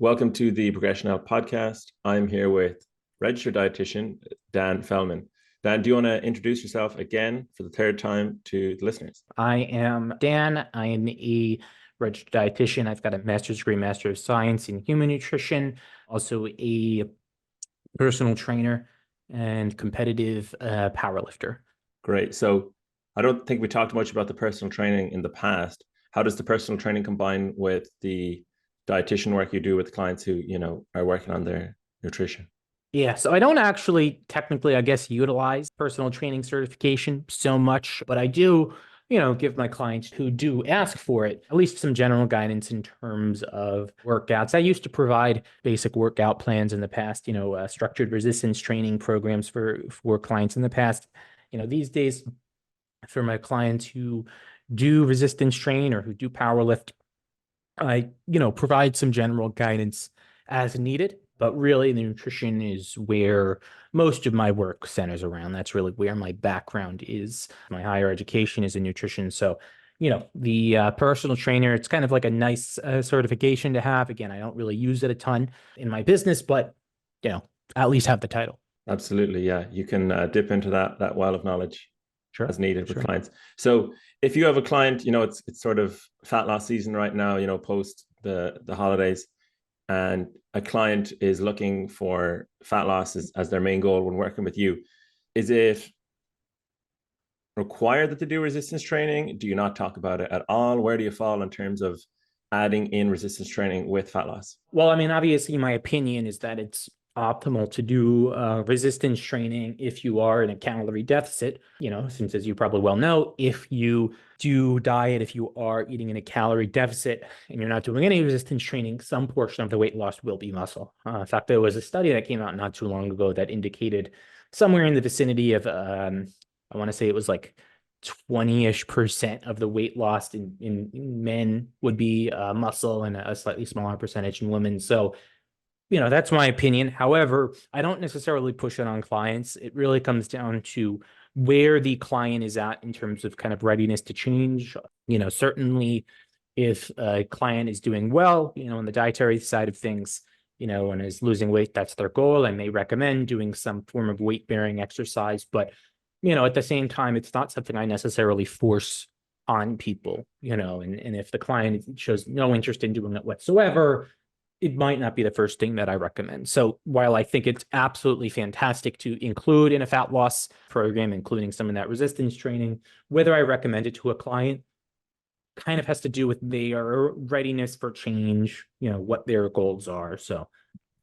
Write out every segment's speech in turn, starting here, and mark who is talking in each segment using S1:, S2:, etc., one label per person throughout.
S1: Welcome to the Progression Health podcast. I'm here with Registered Dietitian Dan Feldman. Dan, do you want to introduce yourself again for the third time to the listeners?
S2: I am Dan. I am a registered dietitian. I've got a master's degree, Master of Science in Human Nutrition, also a personal trainer and competitive powerlifter.
S1: Great. So I don't think we talked much about the personal training in the past. How does the personal training combine with the dietitian work you do with clients who, are working on their nutrition?
S2: Yeah, so I don't actually technically, I guess, utilize personal training certification so much, but I do, give my clients who do ask for it at least some general guidance in terms of workouts. I used to provide basic workout plans in the past, structured resistance training programs for clients in the past. These days, for my clients who do resistance train or who do power lift, I, provide some general guidance as needed, but really the nutrition is where most of my work centers around. That's really where my background is. My higher education is in nutrition. So, the personal trainer, it's kind of like a nice certification to have. Again, I don't really use it a ton in my business, but, at least have the title.
S1: Absolutely. Yeah. You can dip into that well of knowledge
S2: Sure.
S1: as needed with clients. So if you have a client, it's sort of fat loss season right now, post the holidays, and a client is looking for fat loss as their main goal when working with you, is it required that they do resistance training? Do you not talk about it at all? Where do you fall in terms of adding in resistance training with fat loss?
S2: Well, I mean, obviously, my opinion is that it's optimal to do resistance training if you are in a calorie deficit, since as you probably well know, if you do diet, if you are eating in a calorie deficit and you're not doing any resistance training, some portion of the weight loss will be muscle. In fact, there was a study that came out not too long ago that indicated somewhere in the vicinity of, I want to say it was like 20-ish% of the weight lost in men would be muscle and a slightly smaller percentage in women. So, that's my opinion. However, I don't necessarily push it on clients. It really comes down to where the client is at in terms of kind of readiness to change. Certainly if a client is doing well, on the dietary side of things, and is losing weight, that's their goal. I may recommend doing some form of weight-bearing exercise, but at the same time, it's not something I necessarily force on people, and if the client shows no interest in doing it whatsoever, it might not be the first thing that I recommend. So while I think it's absolutely fantastic to include in a fat loss program, including some of that resistance training, whether I recommend it to a client kind of has to do with their readiness for change, what their goals are. So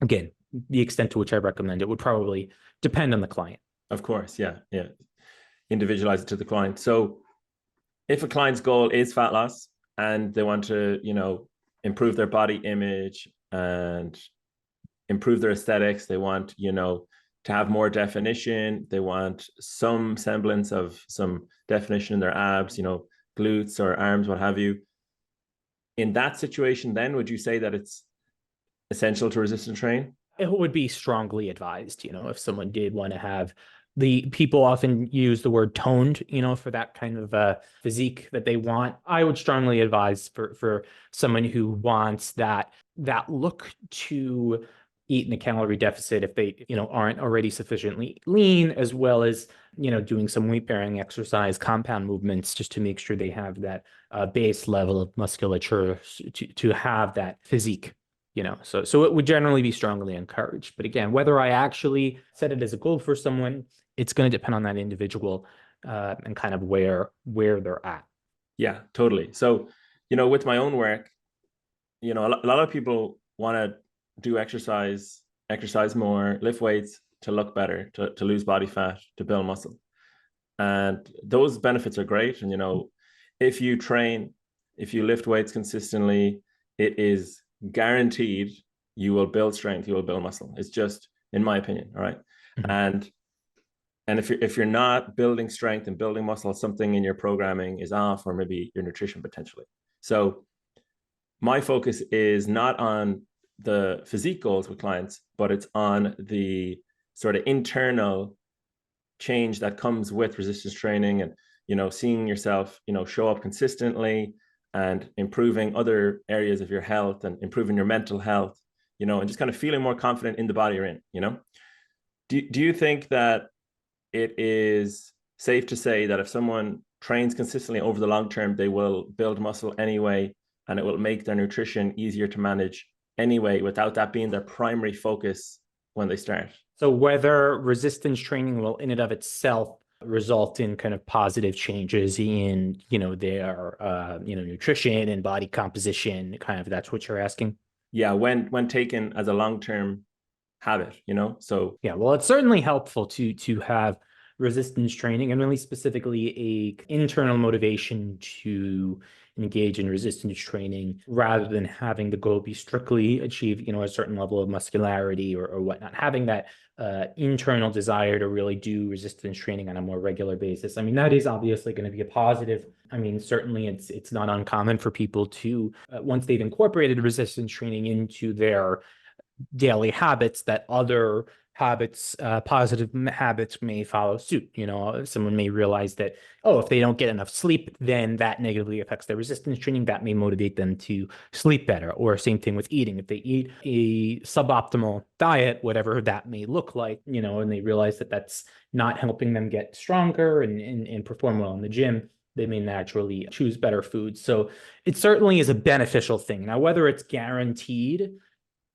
S2: again, the extent to which I recommend it would probably depend on the client.
S1: Of course. Yeah. Yeah. Individualize it to the client. So if a client's goal is fat loss and they want to, improve their body image and improve their aesthetics, they want, to have more definition, they want some semblance of some definition in their abs, glutes or arms, what have you. In that situation, then would you say that it's essential to resistance train?
S2: It would be strongly advised, if someone did want to have the people often use the word toned, for that kind of physique that they want. I would strongly advise for someone who wants that look to eat in a calorie deficit if they, aren't already sufficiently lean, as well as, doing some weight bearing exercise, compound movements, just to make sure they have that base level of musculature to have that physique. So it would generally be strongly encouraged. But again, whether I actually set it as a goal for someone, it's going to depend on that individual and kind of where they're at.
S1: Yeah, totally. So, with my own work, a lot of people want to do exercise more, lift weights to look better, to lose body fat, to build muscle. And those benefits are great. And, if you train, if you lift weights consistently, it is guaranteed you will build strength, you will build muscle. It's just, in my opinion, all right? Mm-hmm. And if you're not building strength and building muscle, something in your programming is off, or maybe your nutrition potentially. So my focus is not on the physique goals with clients, but it's on the sort of internal change that comes with resistance training and, seeing yourself, show up consistently and improving other areas of your health and improving your mental health, and just kind of feeling more confident in the body you're in, Do you think that it is safe to say that if someone trains consistently over the long term, they will build muscle anyway, and it will make their nutrition easier to manage anyway, without that being their primary focus when they start?
S2: So whether resistance training will in and of itself result in kind of positive changes in, their, nutrition and body composition, kind of, that's what you're asking?
S1: Yeah, when taken as a long-term habit, so
S2: Yeah, well, it's certainly helpful to have resistance training, and really specifically a internal motivation to engage in resistance training rather than having the goal be strictly achieve, a certain level of muscularity or whatnot. Having that internal desire to really do resistance training on a more regular basis. I mean, that is obviously going to be a positive. I mean, certainly it's not uncommon for people to, once they've incorporated resistance training into their daily habits, that other habits, positive habits may follow suit. Someone may realize that, oh, if they don't get enough sleep, then that negatively affects their resistance training. That may motivate them to sleep better. Or same thing with eating. If they eat a suboptimal diet, whatever that may look like, and they realize that that's not helping them get stronger and perform well in the gym, they may naturally choose better foods. So it certainly is a beneficial thing. Now, whether it's guaranteed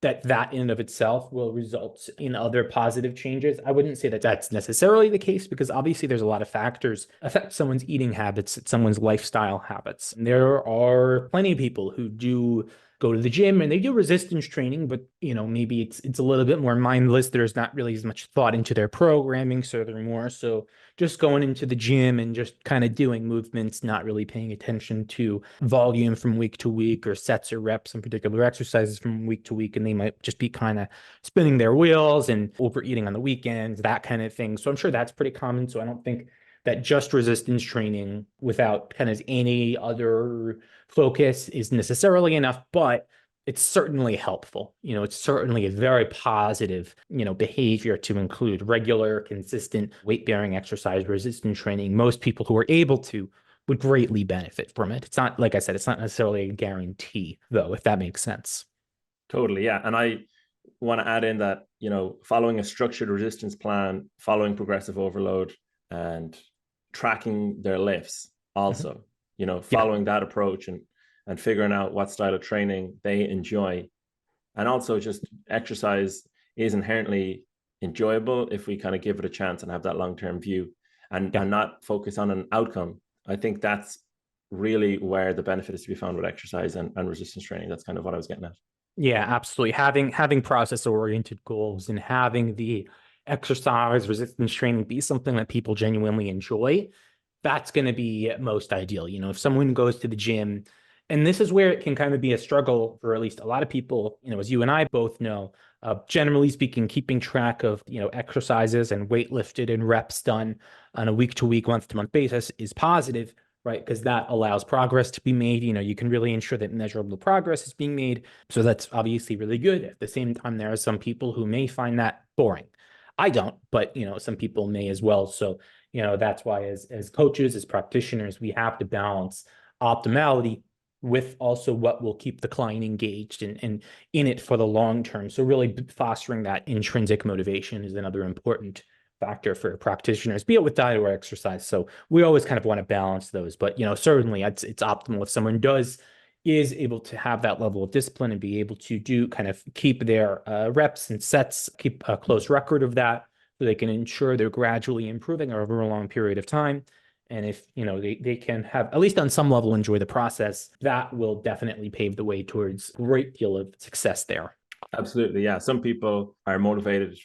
S2: that in and of itself will result in other positive changes, I wouldn't say that that's necessarily the case, because obviously there's a lot of factors affect someone's eating habits, someone's lifestyle habits. And there are plenty of people who do go to the gym and they do resistance training, but maybe it's a little bit more mindless. There's not really as much thought into their programming, so they're more so just going into the gym and just kind of doing movements, not really paying attention to volume from week to week or sets or reps in particular exercises from week to week. And they might just be kind of spinning their wheels and overeating on the weekends, that kind of thing. So I'm sure that's pretty common. So I don't think that just resistance training without kind of any other focus is necessarily enough, but it's certainly helpful. It's certainly a very positive, behavior to include regular, consistent weight-bearing exercise resistance training. Most people who are able to would greatly benefit from it. It's not, like I said, it's not necessarily a guarantee, though, if that makes sense.
S1: Totally, yeah. And I want to add in that, following a structured resistance plan, following progressive overload, and tracking their lifts also, following that approach and figuring out what style of training they enjoy. And also just exercise is inherently enjoyable if we kind of give it a chance and have that long-term view and not focus on an outcome. I think that's really where the benefit is to be found with exercise and resistance training. That's kind of what I was getting at.
S2: Yeah, absolutely. Having process-oriented goals and having the exercise resistance training be something that people genuinely enjoy, that's going to be most ideal. If someone goes to the gym, and this is where it can kind of be a struggle for at least a lot of people, as you and I both know, generally speaking, keeping track of, exercises and weight lifted and reps done on a week to week, month to month basis is positive, right? Because that allows progress to be made. You can really ensure that measurable progress is being made. So that's obviously really good. At the same time, there are some people who may find that boring. I don't, but some people may as well. So that's why as coaches, as practitioners, we have to balance optimality with also what will keep the client engaged and in it for the long term. So really fostering that intrinsic motivation is another important factor for practitioners, be it with diet or exercise. So we always kind of want to balance those. But certainly it's optimal if someone is able to have that level of discipline and be able to do kind of keep their reps and sets, keep a close record of that, so they can ensure they're gradually improving over a long period of time. And if they can have, at least on some level, enjoy the process, that will definitely pave the way towards a great deal of success there.
S1: Absolutely, yeah. Some people are motivated,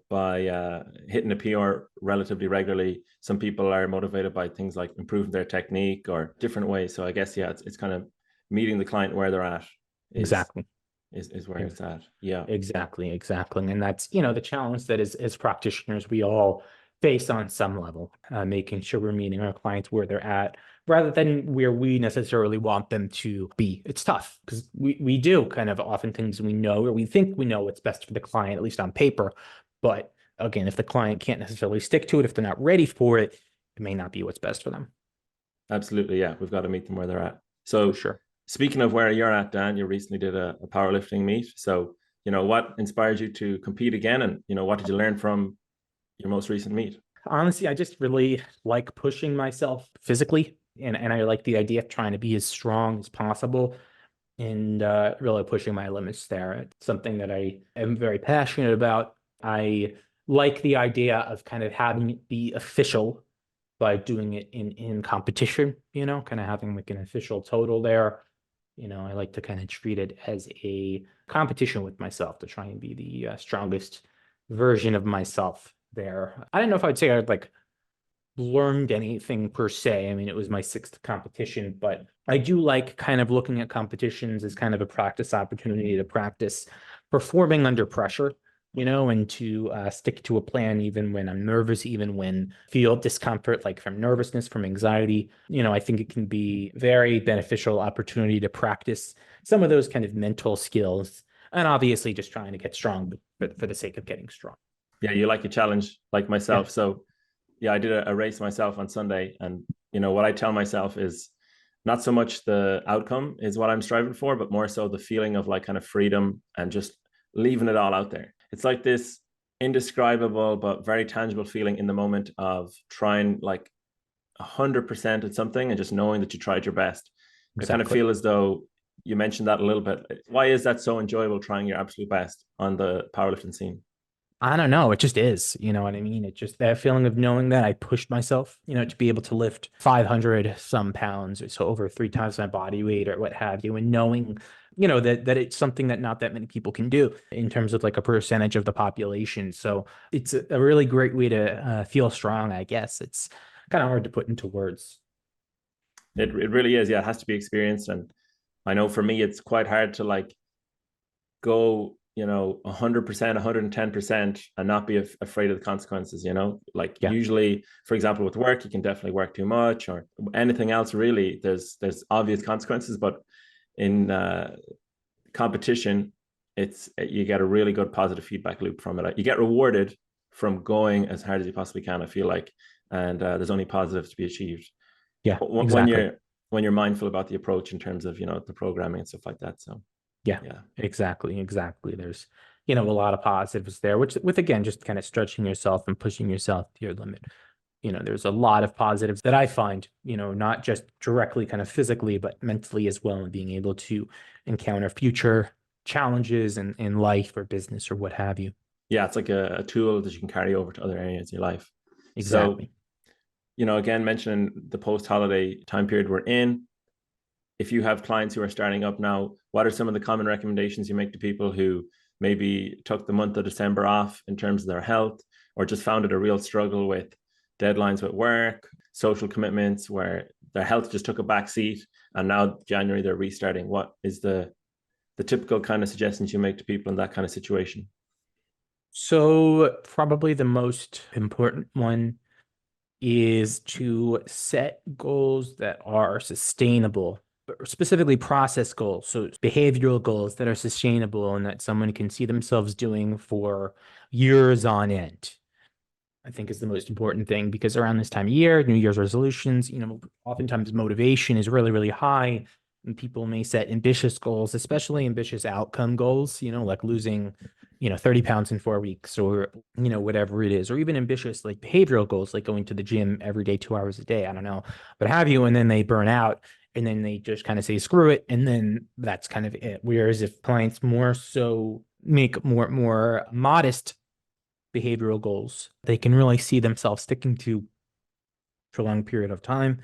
S1: by hitting a PR relatively regularly. Some people are motivated by things like improving their technique or different ways. So I guess, yeah, it's kind of meeting the client where they're at
S2: Exactly.
S1: is where it's at. Yeah.
S2: Exactly. And that's, the challenge that as practitioners, we all face on some level, making sure we're meeting our clients where they're at rather than where we necessarily want them to be. It's tough because we do kind of often things we know, or we think we know what's best for the client, at least on paper. But again, if the client can't necessarily stick to it, if they're not ready for it, it may not be what's best for them.
S1: Absolutely. Yeah. We've got to meet them where they're at. So
S2: For sure.
S1: Speaking of where you're at, Dan, you recently did a powerlifting meet. So, what inspired you to compete again, and what did you learn from your most recent meet?
S2: Honestly, I just really like pushing myself physically, and I like the idea of trying to be as strong as possible and really pushing my limits there. It's something that I am very passionate about. I like the idea of kind of having it be official by doing it in competition, kind of having like an official total there. I like to kind of treat it as a competition with myself to try and be the strongest version of myself there. I don't know if I'd say I'd like learned anything per se. I mean, it was my sixth competition, but I do like kind of looking at competitions as kind of a practice opportunity to practice performing under pressure, and to stick to a plan even when I'm nervous, even when feel discomfort, like from nervousness, from anxiety. I think it can be very beneficial opportunity to practice some of those kind of mental skills, and obviously just trying to get strong, but for the sake of getting strong.
S1: Yeah, you like a challenge like
S2: Yeah.
S1: myself. So yeah, I did a race myself on Sunday, and what I tell myself is not so much the outcome is what I'm striving for, but more so the feeling of like kind of freedom and just leaving it all out there. It's like this indescribable but very tangible feeling in the moment of trying like 100% at something and just knowing that you tried your best. I kind of
S2: Exactly.
S1: feel as though you mentioned that a little bit. Why is that so enjoyable, trying your absolute best on the powerlifting scene?
S2: I don't know. It just is. You know what I mean? It just that feeling of knowing that I pushed myself, to be able to lift 500 some pounds or so over three times my body weight or what have you. And knowing, that it's something that not that many people can do in terms of like a percentage of the population. So it's a really great way to feel strong, I guess. It's kind of hard to put into words.
S1: It really is. Yeah, it has to be experienced. And I know for me, it's quite hard to like go 100%, 110% and not be afraid of the consequences. Like
S2: Yeah.
S1: usually, for example, with work you can definitely work too much, or anything else really, there's obvious consequences, but in competition, you get a really good positive feedback loop from it. You get rewarded from going as hard as you possibly can, I feel like, and there's only positives to be achieved
S2: Yeah,
S1: when
S2: exactly.
S1: you're mindful about the approach in terms of the programming and stuff like that. So
S2: Yeah,
S1: yeah.
S2: exactly. Exactly. There's, a lot of positives there, which with again, just kind of stretching yourself and pushing yourself to your limit. There's a lot of positives that I find, not just directly kind of physically, but mentally as well, and being able to encounter future challenges in life or business or what have you.
S1: Yeah, it's like a tool that you can carry over to other areas of your life. So,
S2: Exactly.
S1: again, mentioning the post-holiday time period we're in, if you have clients who are starting up now, what are some of the common recommendations you make to people who maybe took the month of December off in terms of their health, or just found it a real struggle with deadlines with work, social commitments, where their health just took a back seat, and now January they're restarting? What is the typical kind of suggestions you make to people in that kind of situation?
S2: So probably the most important one is to set goals that are sustainable, specifically process goals. So behavioral goals that are sustainable and that someone can see themselves doing for years on end. I think is the most important thing because around this time of year, New Year's resolutions, oftentimes motivation is really, really high. And people may set ambitious goals, especially ambitious outcome goals, like losing, 30 pounds in 4 weeks or, whatever it is, or even ambitious like behavioral goals, like going to the gym every day, 2 hours a day. I don't know, but have you, and then they burn out and then they just kind of say, screw it. And then that's kind of it. Whereas if clients more so make more modest behavioral goals they can really see themselves sticking to for a long period of time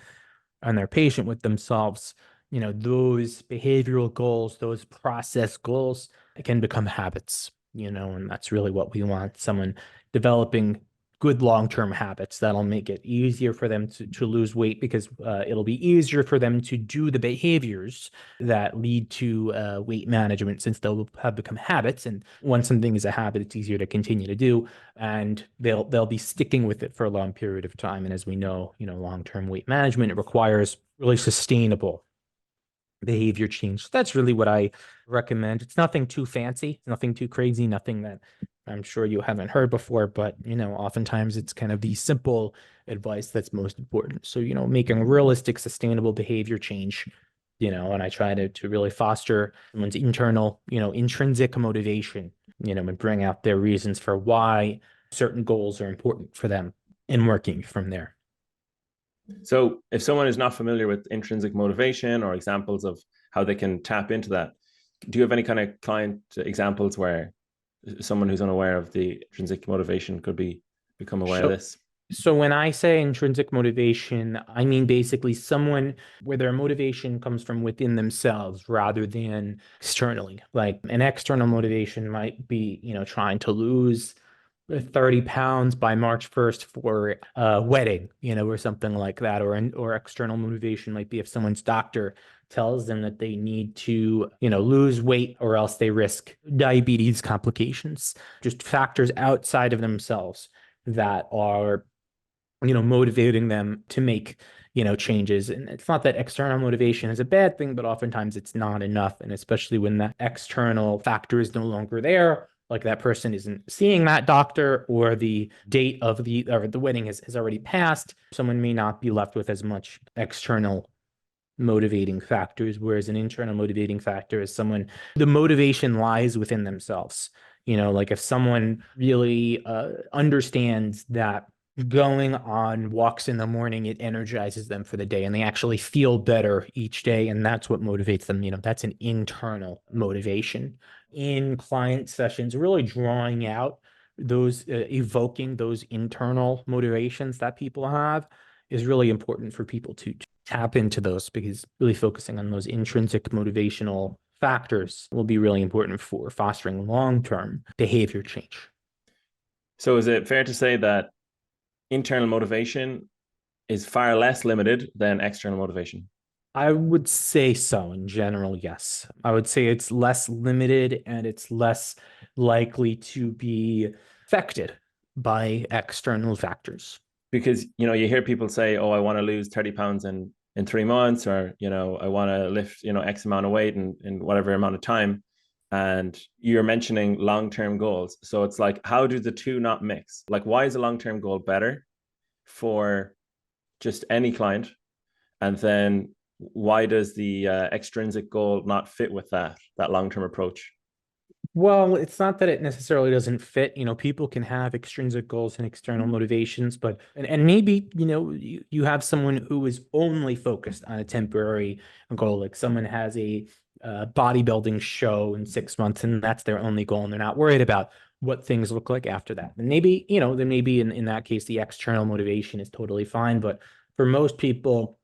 S2: and they're patient with themselves, those behavioral goals, those process goals can become habits, and that's really what we want. Someone developing good long-term habits that'll make it easier for them to lose weight because it'll be easier for them to do the behaviors that lead to weight management since they'll have become habits. And once something is a habit, it's easier to continue to do, and they'll be sticking with it for a long period of time. And as we know, long-term weight management, it requires really sustainable behavior change. So that's really what I recommend. It's nothing too fancy, nothing too crazy, nothing that I'm sure you haven't heard before, but oftentimes it's kind of the simple advice that's most important. So, making realistic, sustainable behavior change and I try to really foster someone's internal, intrinsic motivation, and bring out their reasons for why certain goals are important for them and working from there.
S1: So if someone is not familiar with intrinsic motivation or examples of how they can tap into that, do you have any kind of client examples where someone who's unaware of the intrinsic motivation could become aware of this?
S2: So when I say intrinsic motivation, I mean basically someone where their motivation comes from within themselves rather than externally. Like an external motivation might be, trying to lose 30 pounds by March 1st for a wedding, or something like that. Or external motivation might be if someone's doctor tells them that they need to, lose weight or else they risk diabetes complications. Just factors outside of themselves that are motivating them to make, changes. And it's not that external motivation is a bad thing, but oftentimes it's not enough. And especially when that external factor is no longer there, like that person isn't seeing that doctor or the date of the wedding has already passed, someone may not be left with as much external motivating factors, whereas an internal motivating factor is the motivation lies within themselves. Like if someone really understands that going on walks in the morning, it energizes them for the day and they actually feel better each day. And that's what motivates them. That's an internal motivation. In client sessions, really drawing out those, evoking those internal motivations that people have is really important for people to tap into those, because really focusing on those intrinsic motivational factors will be really important for fostering long-term behavior change.
S1: So is it fair to say that internal motivation is far less limited than external motivation?
S2: I would say so in general, yes. I would say it's less limited and it's less likely to be affected by external factors.
S1: Because you hear people say, oh, I want to lose 30 pounds in 3 months, or I want to lift X amount of weight in whatever amount of time, and you're mentioning long-term goals. So it's like, how do the two not mix? Like, why is a long-term goal better for just any client, and then why does the extrinsic goal not fit with that long-term approach?
S2: Well, it's not that it necessarily doesn't fit. People can have extrinsic goals and external motivations, but and maybe, you have someone who is only focused on a temporary goal, like someone has a bodybuilding show in 6 months and that's their only goal, and they're not worried about what things look like after that. And maybe, then maybe in that case, the external motivation is totally fine. But for most people,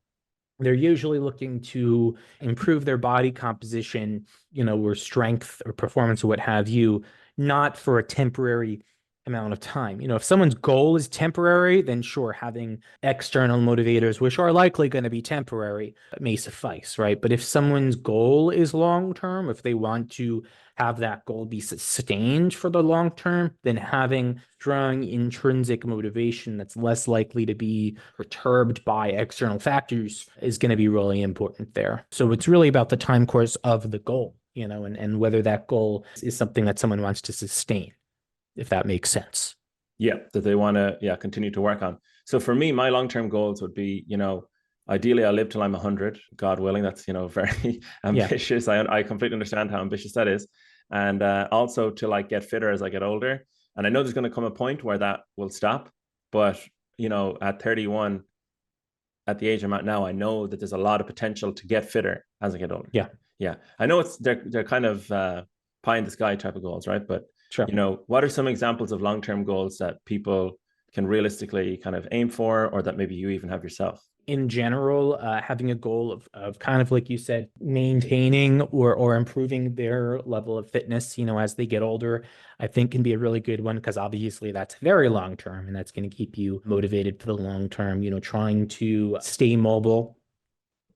S2: they're usually looking to improve their body composition, or strength or performance or what have you, not for a temporary amount of time. If someone's goal is temporary, then sure, having external motivators, which are likely going to be temporary, may suffice, right? But if someone's goal is long term, if they want to have that goal be sustained for the long term, then having strong intrinsic motivation that's less likely to be perturbed by external factors is going to be really important there. So it's really about the time course of the goal, and whether that goal is something that someone wants to sustain, if that makes sense.
S1: Yeah, that they want to continue to work on. So for me, my long-term goals would be, ideally I'll live till I'm 100, God willing. That's, very ambitious. Yeah. I completely understand how ambitious that is. And also to like get fitter as I get older. And I know there's going to come a point where that will stop. But, at 31, at the age I'm at now, I know that there's a lot of potential to get fitter as I get older.
S2: Yeah.
S1: Yeah. I know they're kind of pie in the sky type of goals, right? But
S2: sure.
S1: What are some examples of long-term goals that people can realistically kind of aim for, or that maybe you even have yourself?
S2: In general, having a goal of kind of like you said, maintaining or improving their level of fitness, as they get older, I think can be a really good one, because obviously that's very long term and that's going to keep you motivated for the long term. Trying to stay mobile,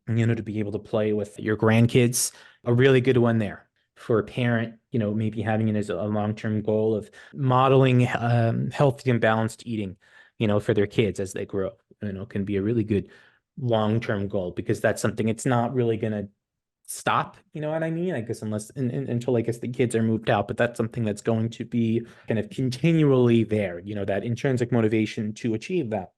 S2: to be able to play with your grandkids, a really good one there. For a parent, maybe having it as a long-term goal of modeling healthy and balanced eating, for their kids as they grow, can be a really good long-term goal, because that's something it's not really going to stop, you know what I mean? I guess until I guess the kids are moved out, but that's something that's going to be kind of continually there, that intrinsic motivation to achieve that.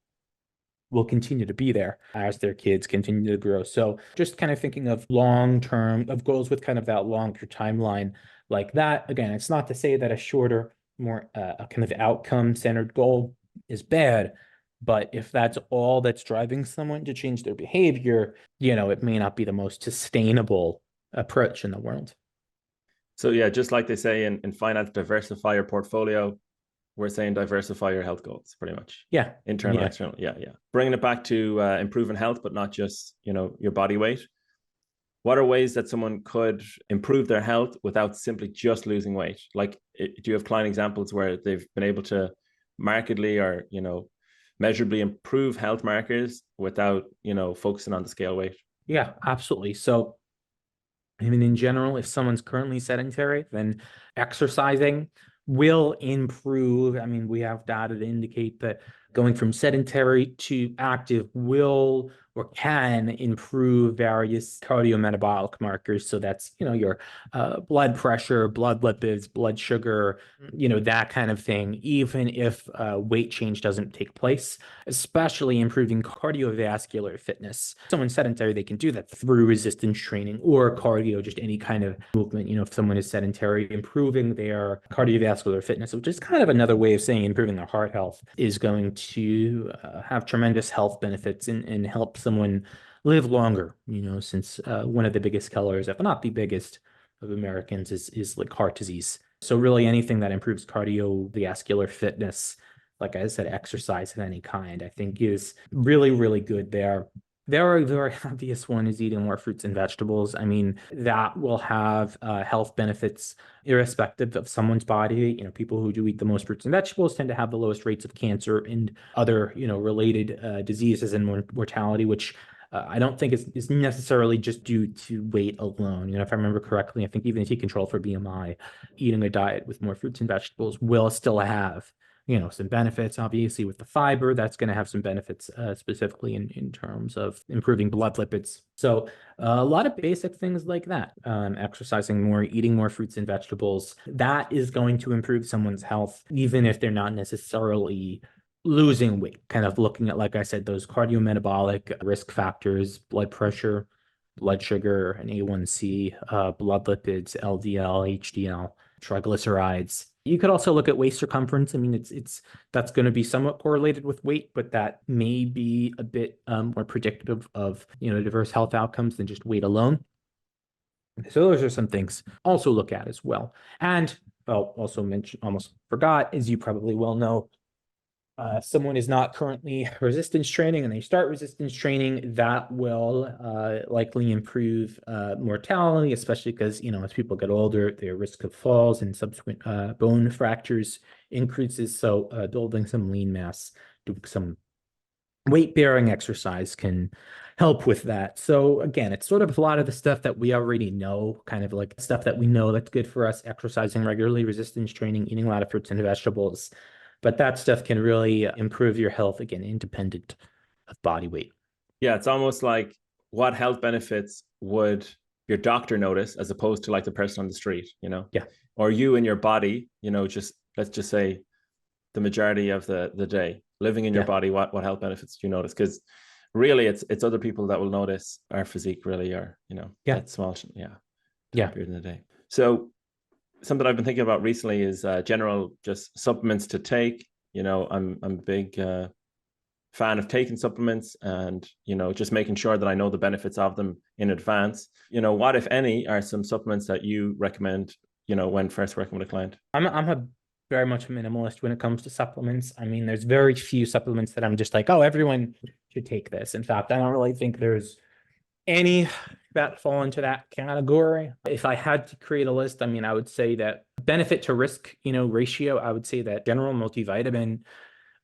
S2: will continue to be there as their kids continue to grow. So just kind of thinking of long-term, of goals with kind of that longer timeline like that. Again, it's not to say that a shorter, more a kind of outcome-centered goal is bad, but if that's all that's driving someone to change their behavior, it may not be the most sustainable approach in the world.
S1: So yeah, just like they say in finance, diversify your portfolio, we're saying diversify your health goals, pretty much.
S2: Yeah.
S1: Internal, external. Yeah. Bringing it back to improving health, but not just, your body weight. What are ways that someone could improve their health without simply just losing weight? Like, do you have client examples where they've been able to markedly or, measurably improve health markers without, focusing on the scale weight?
S2: Yeah, absolutely. So, I mean, in general, if someone's currently sedentary, then exercising will improve. I mean, we have data to indicate that going from sedentary to active will or can improve various cardiometabolic markers. So that's, your blood pressure, blood lipids, blood sugar, that kind of thing, even if weight change doesn't take place, especially improving cardiovascular fitness. Someone sedentary, they can do that through resistance training or cardio, just any kind of movement. If someone is sedentary, improving their cardiovascular fitness, which is kind of another way of saying improving their heart health, is going to have tremendous health benefits and help someone live longer, since one of the biggest killers, if not the biggest, of Americans is like heart disease. So really anything that improves cardiovascular fitness, like I said, exercise of any kind, I think is really, really good there. Very, very obvious one is eating more fruits and vegetables. I mean, that will have health benefits irrespective of someone's body. People who do eat the most fruits and vegetables tend to have the lowest rates of cancer and other, related diseases and mortality, which I don't think is necessarily just due to weight alone. If I remember correctly, I think even if you control for BMI, eating a diet with more fruits and vegetables will still have some benefits. Obviously with the fiber, that's going to have some benefits specifically in terms of improving blood lipids. So a lot of basic things like that, exercising more, eating more fruits and vegetables, that is going to improve someone's health, even if they're not necessarily losing weight. Kind of looking at, like I said, those cardiometabolic risk factors, blood pressure, blood sugar, and A1C, blood lipids, LDL, HDL, triglycerides. You could also look at waist circumference. I mean, that's going to be somewhat correlated with weight, but that may be a bit more predictive of diverse health outcomes than just weight alone. So those are some things also look at as well. And I'll also mention, almost forgot, as you probably well know, someone is not currently resistance training and they start resistance training, that will likely improve mortality, especially because, as people get older, their risk of falls and subsequent bone fractures increases. So building some lean mass, doing some weight-bearing exercise can help with that. So again, it's sort of a lot of the stuff that we already know, kind of like stuff that we know that's good for us: exercising regularly, resistance training, eating a lot of fruits and vegetables. But that stuff can really improve your health, again, independent of body weight.
S1: Yeah, it's almost like, what health benefits would your doctor notice as opposed to like the person on the street,
S2: Yeah.
S1: Or you in your body, just let's just say the majority of the day living in your body, what health benefits do you notice? Because really it's other people that will notice our physique really, or that small period in the day. So something I've been thinking about recently is general just supplements to take. I'm a big fan of taking supplements and, just making sure that I know the benefits of them in advance. What, if any, are some supplements that you recommend, when first working with a client?
S2: I'm a very much a minimalist when it comes to supplements. I mean, there's very few supplements that I'm just like, oh, everyone should take this. In fact, I don't really think there's any that fall into that category. If I had to create a list, I mean, I would say that benefit to risk, ratio, I would say that general multivitamin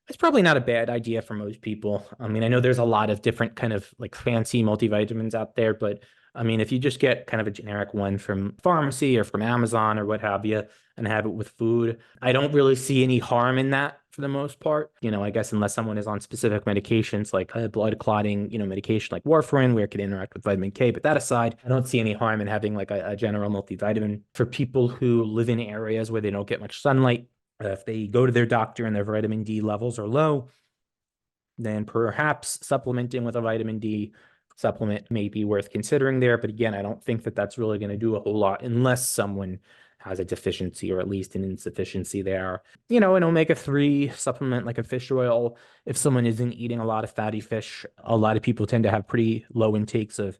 S2: is probably not a bad idea for most people. I mean, I know there's a lot of different kind of like fancy multivitamins out there, but I mean, if you just get kind of a generic one from pharmacy or from Amazon or what have you, and have it with food, I don't really see any harm in that for the most part. I guess unless someone is on specific medications like a blood clotting, medication like warfarin, where it can interact with vitamin K. But that aside, I don't see any harm in having like a general multivitamin for people who live in areas where they don't get much sunlight. If they go to their doctor and their vitamin D levels are low, then perhaps supplementing with a vitamin D supplement may be worth considering there. But again, I don't think that that's really going to do a whole lot unless someone has a deficiency or at least an insufficiency there. An omega-3 supplement like a fish oil, if someone isn't eating a lot of fatty fish, a lot of people tend to have pretty low intakes of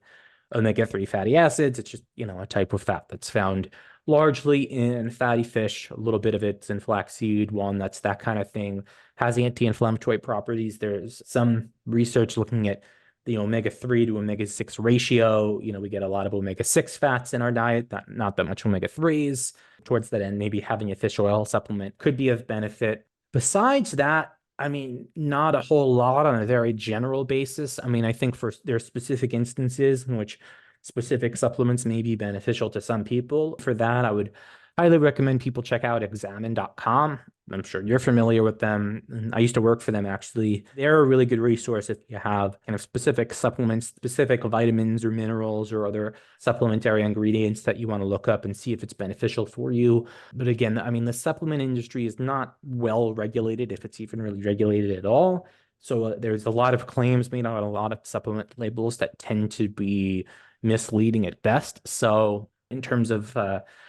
S2: omega-3 fatty acids. It's just, a type of fat that's found largely in fatty fish. A little bit of it's in flaxseed, walnuts, that kind of thing. Has anti-inflammatory properties. There's some research looking at the omega-3 to omega-6 ratio. We get a lot of omega-6 fats in our diet, not that much omega-3s. Towards that end, maybe having a fish oil supplement could be of benefit. Besides that, not a whole lot on a very general basis. I think there are specific instances in which specific supplements may be beneficial to some people. For that, I would highly recommend people check out examine.com. I'm sure you're familiar with them. I used to work for them, actually. They're a really good resource if you have kind of specific supplements, specific vitamins or minerals or other supplementary ingredients that you want to look up and see if it's beneficial for you. But again, the supplement industry is not well regulated, if it's even really regulated at all. So there's a lot of claims made on a lot of supplement labels that tend to be misleading at best. So in terms of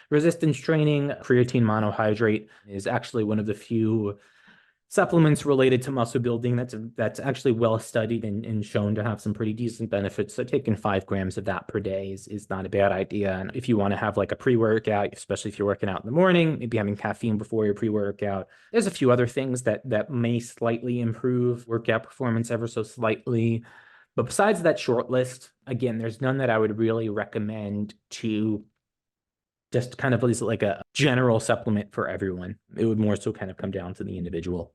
S2: resistance training, creatine monohydrate is actually one of the few supplements related to muscle building that's actually well studied and shown to have some pretty decent benefits. So taking 5 grams of that per day is not a bad idea. And if you want to have like a pre-workout, especially if you're working out in the morning, maybe having caffeine before your pre-workout. There's a few other things that may slightly improve workout performance ever so slightly. But besides that short list, again, there's none that I would really recommend to just kind of like a general supplement for everyone. It would more so kind of come down to the individual.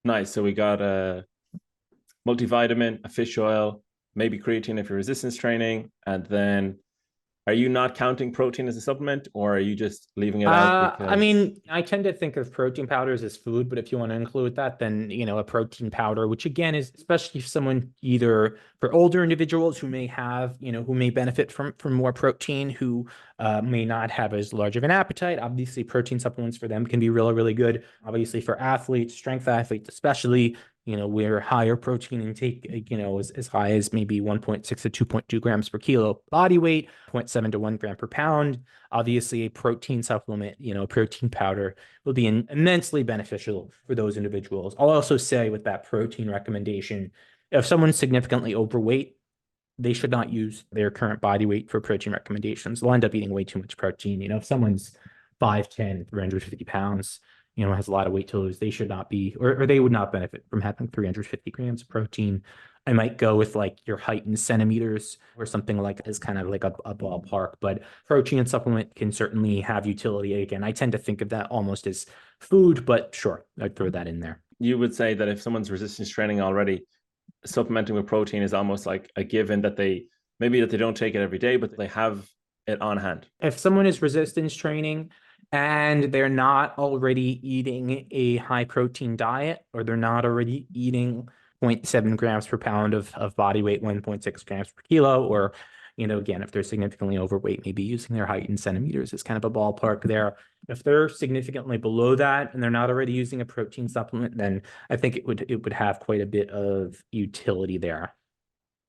S1: Nice. So we got a multivitamin, a fish oil, maybe creatine if you're resistance training, and then are you not counting protein as a supplement, or are you just leaving it out because
S2: I tend to think of protein powders as food, but if you want to include that, then, a protein powder, which again is especially if someone either for older individuals who may have, who may benefit from more protein, who may not have as large of an appetite. Obviously, protein supplements for them can be really, really good. Obviously, for athletes, strength athletes especially, where higher protein intake, as high as maybe 1.6 to 2.2 grams per kilo body weight, 0.7 to 1 gram per pound. Obviously, a protein supplement, a protein powder will be immensely beneficial for those individuals. I'll also say with that protein recommendation, if someone's significantly overweight, they should not use their current body weight for protein recommendations. They'll end up eating way too much protein. If someone's 5'10", 350 pounds, has a lot of weight to lose, they should not be, or they would not benefit from having 350 grams of protein. I might go with like your height in centimeters or something like as kind of like a ballpark, but protein supplement can certainly have utility. Again, I tend to think of that almost as food, but sure, I'd throw that in there.
S1: you would say that if someone's resistance training already, supplementing with protein is almost like a given that they don't take it every day, but they have it on hand?
S2: If someone is resistance training and they're not already eating a high protein diet, or they're not already eating 0.7 grams per pound of body weight, 1.6 grams per kilo, or, again, if they're significantly overweight, maybe using their height in centimeters is kind of a ballpark there. If they're significantly below that and they're not already using a protein supplement, then I think it would have quite a bit of utility there.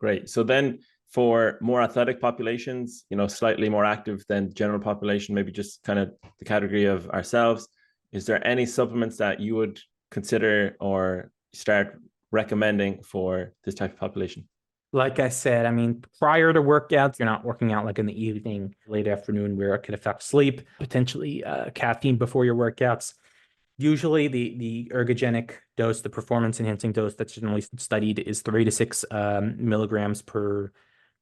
S1: Great. So then for more athletic populations, slightly more active than general population, maybe just kind of the category of ourselves, is there any supplements that you would consider or start recommending for this type of population?
S2: Like I said, prior to workouts, you're not working out like in the evening, late afternoon, where it could affect sleep, potentially caffeine before your workouts. Usually the ergogenic dose, the performance enhancing dose that's generally studied is 3 to 6 milligrams per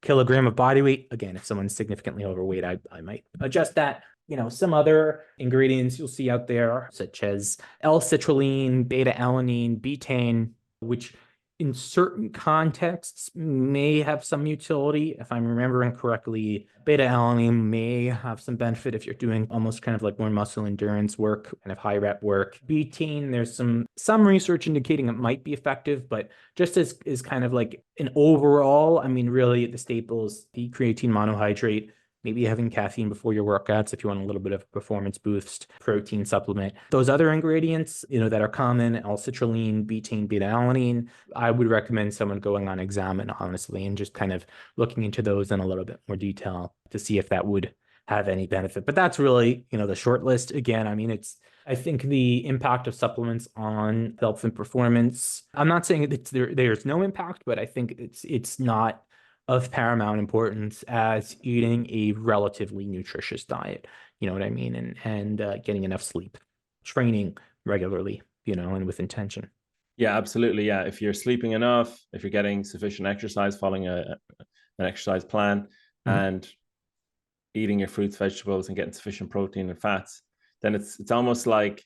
S2: kilogram of body weight. Again, if someone's significantly overweight, I might adjust that. Some other ingredients you'll see out there, such as L-citrulline, beta-alanine, betaine, which in certain contexts may have some utility. If I'm remembering correctly, beta-alanine may have some benefit if you're doing almost kind of like more muscle endurance work, kind of high rep work. Betaine, there's some research indicating it might be effective, but just as kind of like an overall, really the staples, the creatine monohydrate, maybe having caffeine before your workouts if you want a little bit of a performance boost, protein supplement. Those other ingredients, that are common, L-citrulline, betaine, beta-alanine, I would recommend someone going on Examine, honestly, and just kind of looking into those in a little bit more detail to see if that would have any benefit. But that's really, the short list. Again, I mean, I think the impact of supplements on health and performance, I'm not saying there's no impact, but I think it's not of paramount importance as eating a relatively nutritious diet. You know what I mean? And getting enough sleep, training regularly, and with intention.
S1: Yeah, absolutely. Yeah, if you're sleeping enough, if you're getting sufficient exercise, following an exercise plan,
S2: Mhm.
S1: and eating your fruits, vegetables, and getting sufficient protein and fats, then it's almost like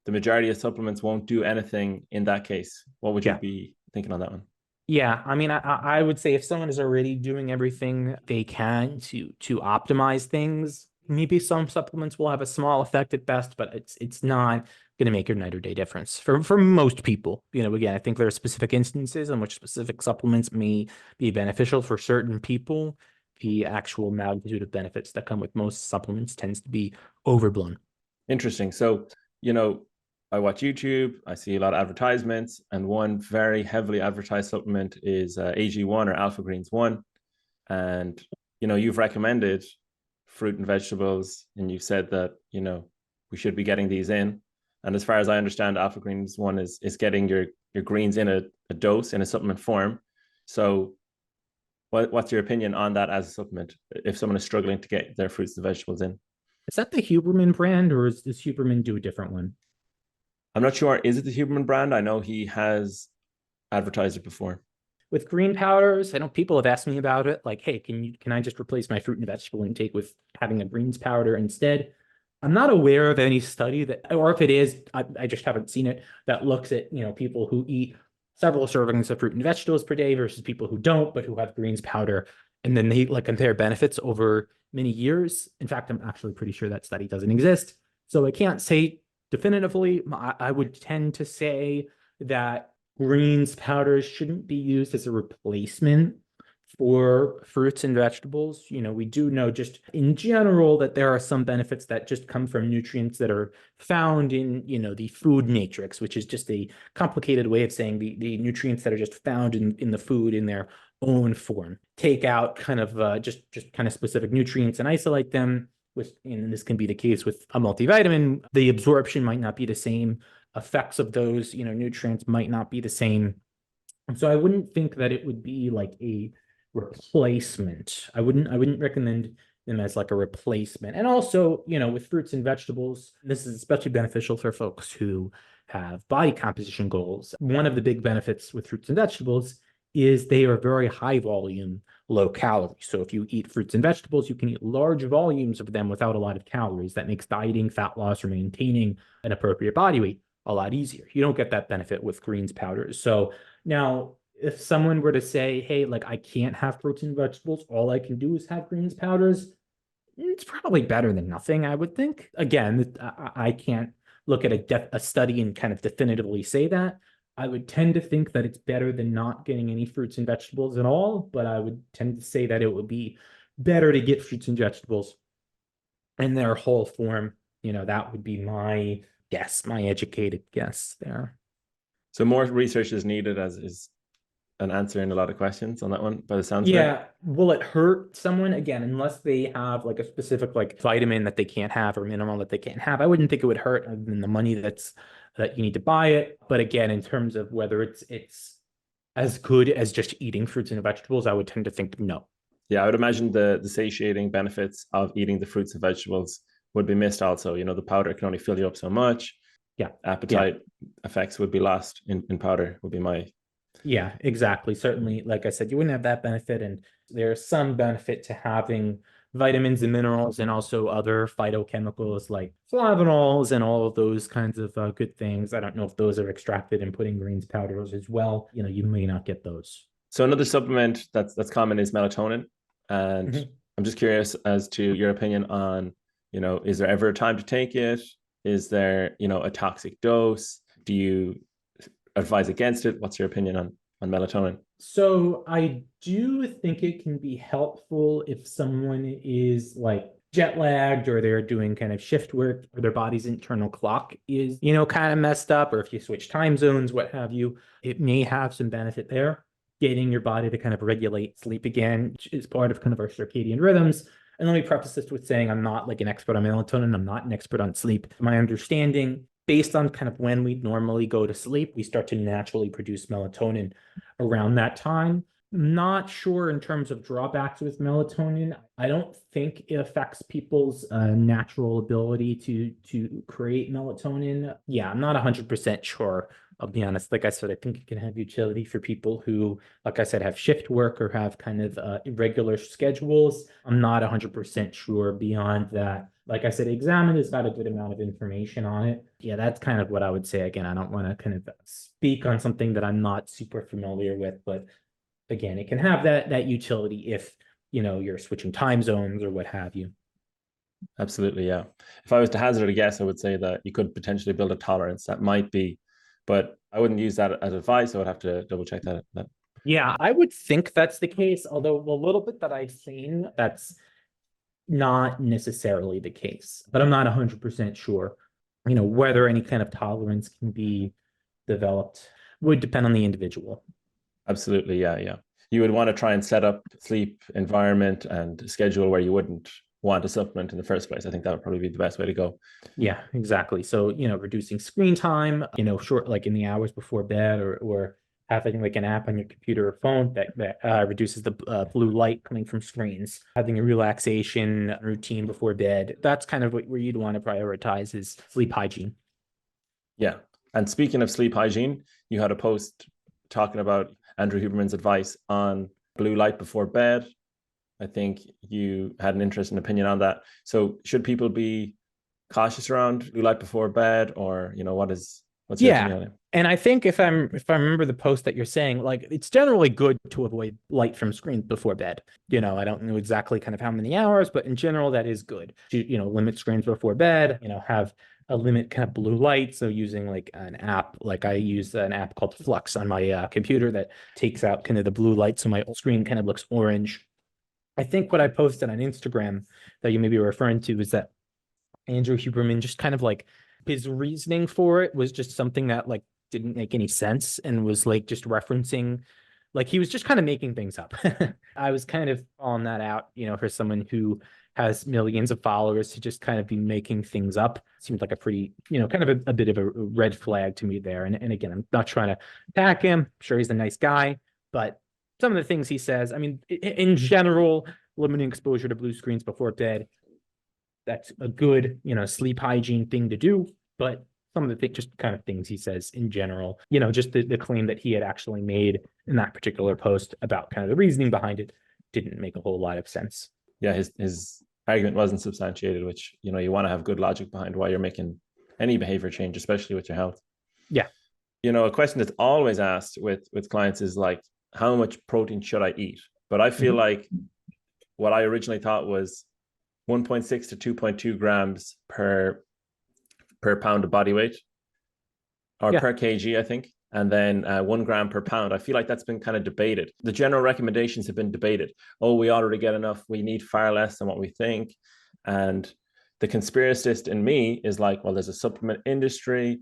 S1: the majority of supplements won't do anything in that case. What would you
S2: Yeah.
S1: be thinking on that one?
S2: Yeah, I mean, I would say if someone is already doing everything they can to optimize things, maybe some supplements will have a small effect at best, but it's not going to make your night or day difference for most people. Again, I think there are specific instances in which specific supplements may be beneficial for certain people. The actual magnitude of benefits that come with most supplements tends to be overblown.
S1: Interesting. So, you know, I watch YouTube, I see a lot of advertisements, and one very heavily advertised supplement is AG1 or Alpha Greens 1. And, you've recommended fruit and vegetables, and you've said that, we should be getting these in. And as far as I understand, Alpha Greens 1 is getting your greens in a dose in a supplement form. So, what's your opinion on that as a supplement if someone is struggling to get their fruits and vegetables in?
S2: Is that the Huberman brand, or does Huberman do a different one?
S1: I'm not sure. Is it the Huberman brand? I know he has advertised it before.
S2: With green powders, I know people have asked me about it. Like, hey, can I just replace my fruit and vegetable intake with having a greens powder instead? I'm not aware of any study that, or if it is, I just haven't seen it, that looks at, people who eat several servings of fruit and vegetables per day versus people who don't, but who have greens powder. And then they like compare benefits over many years. In fact, I'm actually pretty sure that study doesn't exist. So I can't say definitively. I would tend to say that greens powders shouldn't be used as a replacement for fruits and vegetables. We do know just in general that there are some benefits that just come from nutrients that are found in, the food matrix, which is just a complicated way of saying the nutrients that are just found in the food in their own form. Take out kind of just kind of specific nutrients and isolate them. And this can be the case with a multivitamin. The absorption might not be the same. Effects of those, nutrients might not be the same. So I wouldn't think that it would be like a replacement. I wouldn't recommend them as like a replacement. And also, with fruits and vegetables, this is especially beneficial for folks who have body composition goals. One of the big benefits with fruits and vegetables is they are very high volume, low calorie. So if you eat fruits and vegetables, you can eat large volumes of them without a lot of calories. That makes dieting, fat loss, or maintaining an appropriate body weight a lot easier. You don't get that benefit with greens powders. So now, if someone were to say, hey, like I can't have protein and vegetables, all I can do is have greens powders, it's probably better than nothing, I would think. Again, I can't look at a study and kind of definitively say that. I would tend to think that it's better than not getting any fruits and vegetables at all, but I would tend to say that it would be better to get fruits and vegetables in their whole form. That would be my guess, my educated guess there.
S1: So more research is needed, as is an answer in a lot of questions on that one, by the sounds of it.
S2: Yeah. Will it hurt someone again, unless they have like a specific like vitamin that they can't have or mineral that they can't have? I wouldn't think it would hurt other than the money that you need to buy it. But again, in terms of whether it's as good as just eating fruits and vegetables, I would tend to think no.
S1: Yeah, I would imagine the satiating benefits of eating the fruits and vegetables would be missed also. The powder can only fill you up so much.
S2: Yeah. Yeah.
S1: Appetite effects would be lost in powder, would be my.
S2: Yeah, exactly. Certainly, like I said, you wouldn't have that benefit, and there's some benefit to having vitamins and minerals and also other phytochemicals like flavonols and all of those kinds of good things. I don't know if those are extracted and put in greens powders as well. You may not get those.
S1: So another supplement that's common is melatonin. And
S2: Mhm.
S1: I'm just curious as to your opinion on, is there ever a time to take it? Is there, a toxic dose? Do you advise against it? What's your opinion on melatonin?
S2: So I do think it can be helpful if someone is like jet lagged or they're doing kind of shift work or their body's internal clock is, kind of messed up, or if you switch time zones, what have you, it may have some benefit there. Getting your body to kind of regulate sleep again is part of kind of our circadian rhythms. And let me preface this with saying I'm not like an expert on melatonin. I'm not an expert on sleep. My understanding, based on kind of when we normally go to sleep, we start to naturally produce melatonin around that time. Not sure in terms of drawbacks with melatonin. I don't think it affects people's natural ability to create melatonin. Yeah, I'm not 100% sure. I'll be honest. Like I said, I think it can have utility for people who, like I said, have shift work or have kind of irregular schedules. I'm not 100% sure beyond that. Like I said, Examine has got a good amount of information on it. Yeah, that's kind of what I would say. Again, I don't want to kind of speak on something that I'm not super familiar with, but again, it can have that utility if, you're switching time zones or what have you.
S1: Absolutely, yeah. If I was to hazard a guess, I would say that you could potentially build a tolerance. That might be, but I wouldn't use that as advice. I would have to double check that.
S2: Yeah, I would think that's the case, although a little bit that I've seen, that's not necessarily the case, but I'm not 100% sure, whether any kind of tolerance can be developed. Would depend on the individual.
S1: Absolutely, yeah, yeah. You would want to try and set up sleep environment and schedule where you wouldn't want a supplement in the first place. I think that would probably be the best way to go.
S2: Yeah, exactly. So, reducing screen time, short, like in the hours before bed, or having like an app on your computer or phone that reduces the blue light coming from screens, having a relaxation routine before bed. That's kind of where you'd want to prioritize is sleep hygiene.
S1: Yeah. And speaking of sleep hygiene, you had a post talking about Andrew Huberman's advice on blue light before bed. I think you had an interesting opinion on that. So should people be cautious around blue light before bed, or what's your opinion on it?
S2: And I think if I remember the post that you're saying, like it's generally good to avoid light from screens before bed. I don't know exactly kind of how many hours, but in general that is good. Limit screens before bed, have a limit kind of blue light. So using like an app, like I use an app called Flux on my computer that takes out kind of the blue light so my screen kind of looks orange. I think what I posted on Instagram that you may be referring to is that Andrew Huberman just kind of like his reasoning for it was just something that like didn't make any sense and was like just referencing, like he was just kind of making things up. I was kind of calling that out, for someone who has millions of followers to just kind of be making things up. Seems like a pretty, kind of a bit of a red flag to me there. And again, I'm not trying to attack him. I'm sure he's a nice guy, but some of the things he says, I mean, in general, limiting exposure to blue screens before bed, that's a good, sleep hygiene thing to do. But some of the just kind of things he says in general, just the claim that he had actually made in that particular post about kind of the reasoning behind it didn't make a whole lot of sense.
S1: Yeah, his argument wasn't substantiated, which, you want to have good logic behind why you're making any behavior change, especially with your health.
S2: Yeah.
S1: A question that's always asked with clients is like, how much protein should I eat? But I feel like what I originally thought was 1.6 to 2.2 grams per pound of body weight, or per kg, I think. And then 1 gram per pound. I feel like that's been kind of debated. The general recommendations have been debated. Oh, we already get enough. We need far less than what we think. And the conspiracist in me is like, well, there's a supplement industry.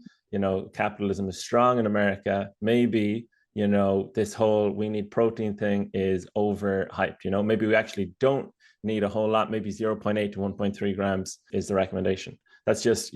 S1: Capitalism is strong in America. Maybe, this whole we need protein thing is overhyped. Maybe we actually don't need a whole lot. Maybe 0.8 to 1.3 grams is the recommendation. That's just,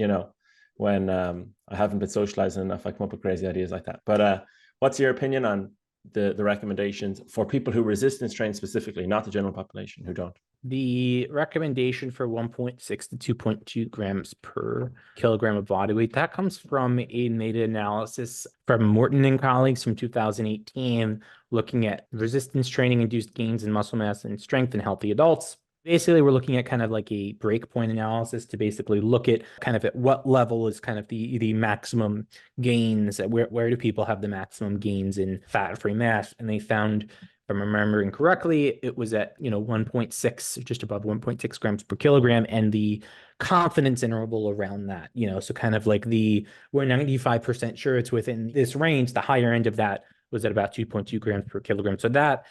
S1: when I haven't been socializing enough, I come up with crazy ideas like that. But what's your opinion on the recommendations for people who resistance train specifically, not the general population who don't?
S2: The recommendation for 1.6 to 2.2 grams per kilogram of body weight, that comes from a meta-analysis from Morton and colleagues from 2018, looking at resistance training induced gains in muscle mass and strength in healthy adults. Basically, we're looking at kind of like a breakpoint analysis to basically look at kind of at what level is kind of the maximum gains, where do people have the maximum gains in fat-free mass. And they found, if I'm remembering correctly, it was at 1.6, just above 1.6 grams per kilogram, and the confidence interval around that. So kind of like we're 95% sure it's within this range. The higher end of that was at about 2.2 grams per kilogram. So that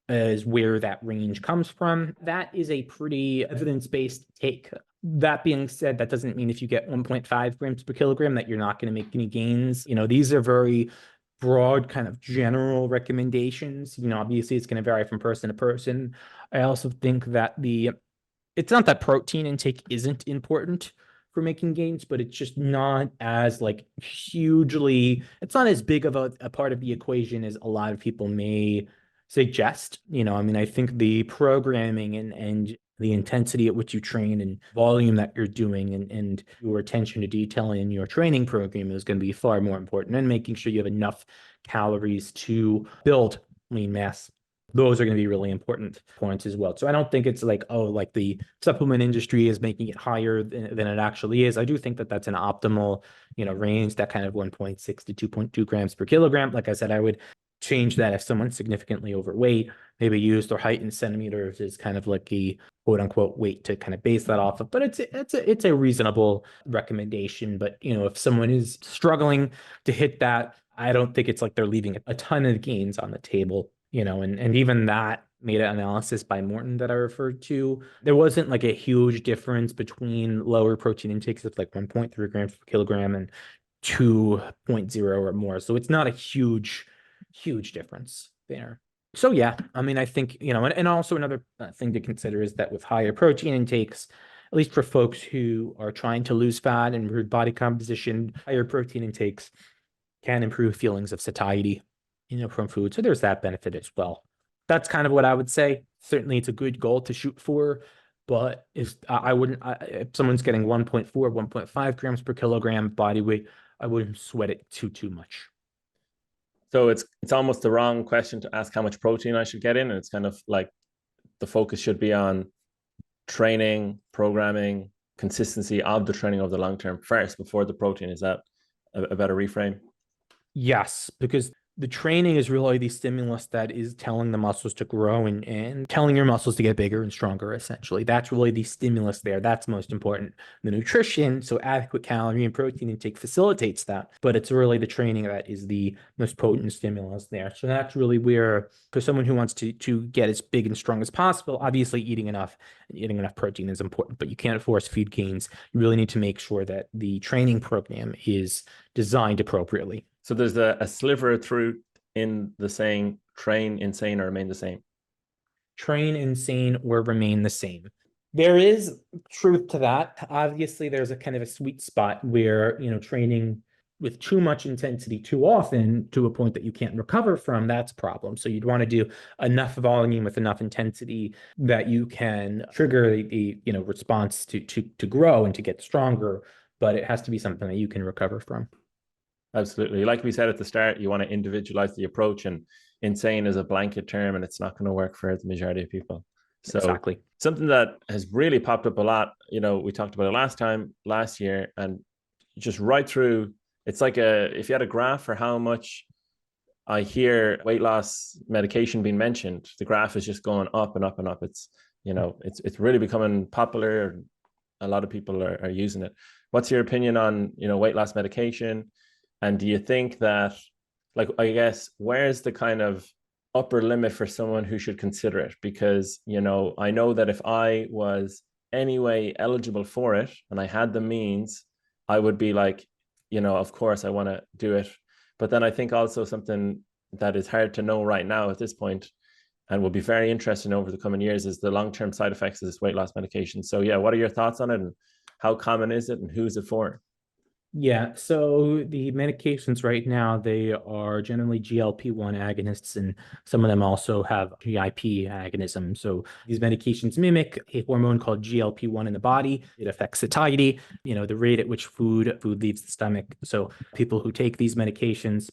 S2: is where that range comes from. That is a pretty evidence-based take. That being said, that doesn't mean if you get 1.5 grams per kilogram that you're not going to make any gains. These are very broad kind of general recommendations. Obviously it's going to vary from person to person. I also think that it's not that protein intake isn't important for making gains, but it's just not as it's not as big of a part of the equation as a lot of people may suggest. I think the programming and the intensity at which you train and volume that you're doing and your attention to detail in your training program is going to be far more important, and making sure you have enough calories to build lean mass. Those are going to be really important points as well. So I don't think it's the supplement industry is making it higher than it actually is. I do think that that's an optimal, range, that kind of 1.6 to 2.2 grams per kilogram. Like I said, I would change that if someone's significantly overweight, maybe use their height in centimeters as kind of like a quote unquote weight to kind of base that off of. But it's a reasonable recommendation. But if someone is struggling to hit that, I don't think it's like they're leaving a ton of gains on the table. And even that meta-analysis by Morton that I referred to, there wasn't like a huge difference between lower protein intakes of like 1.3 grams per kilogram and 2.0 or more. So it's not a huge difference there. So yeah, I think, and also another thing to consider is that with higher protein intakes, at least for folks who are trying to lose fat and improve body composition, higher protein intakes can improve feelings of satiety, from food. So there's that benefit as well. That's kind of what I would say. Certainly it's a good goal to shoot for, but if someone's getting 1.4, 1.5 grams per kilogram body weight, I wouldn't sweat it too much.
S1: So it's almost the wrong question to ask how much protein I should get in. And it's kind of like the focus should be on training, programming, consistency of the training over the long term first before the protein. Is that a better reframe?
S2: Yes, because the training is really the stimulus that is telling the muscles to grow and telling your muscles to get bigger and stronger, essentially. That's really the stimulus there. That's most important. The nutrition, so adequate calorie and protein intake, facilitates that, but it's really the training that is the most potent stimulus there. So that's really where, for someone who wants to get as big and strong as possible, obviously eating enough protein is important, but you can't force feed gains. You really need to make sure that the training program is designed appropriately.
S1: So there's a sliver of truth in the saying, train insane or remain the same.
S2: Train insane or remain the same. There is truth to that. Obviously, there's a kind of a sweet spot where, training with too much intensity too often to a point that you can't recover from, that's a problem. So you'd want to do enough volume with enough intensity that you can trigger the response to grow and to get stronger, but it has to be something that you can recover from.
S1: Absolutely. Like we said at the start, you want to individualize the approach, and insane is a blanket term and it's not going to work for the majority of people. So
S2: exactly.
S1: Something that has really popped up a lot, we talked about it last year, and just right through, it's like if you had a graph for how much I hear weight loss medication being mentioned, the graph is just going up and up and up. It's, it's really becoming popular. A lot of people are using it. What's your opinion on, weight loss medication? And do you think that, I guess, where's the kind of upper limit for someone who should consider it? Because, I know that if I was anyway eligible for it and I had the means, I would be like, of course I want to do it. But then I think also something that is hard to know right now at this point and will be very interesting over the coming years is the long-term side effects of this weight loss medication. So yeah, what are your thoughts on it, and how common is it, and who's it for?
S2: Yeah, so the medications right now, they are generally GLP-1 agonists, and some of them also have GIP agonism. So these medications mimic a hormone called GLP-1 in the body. It affects satiety, the rate at which food leaves the stomach. So people who take these medications,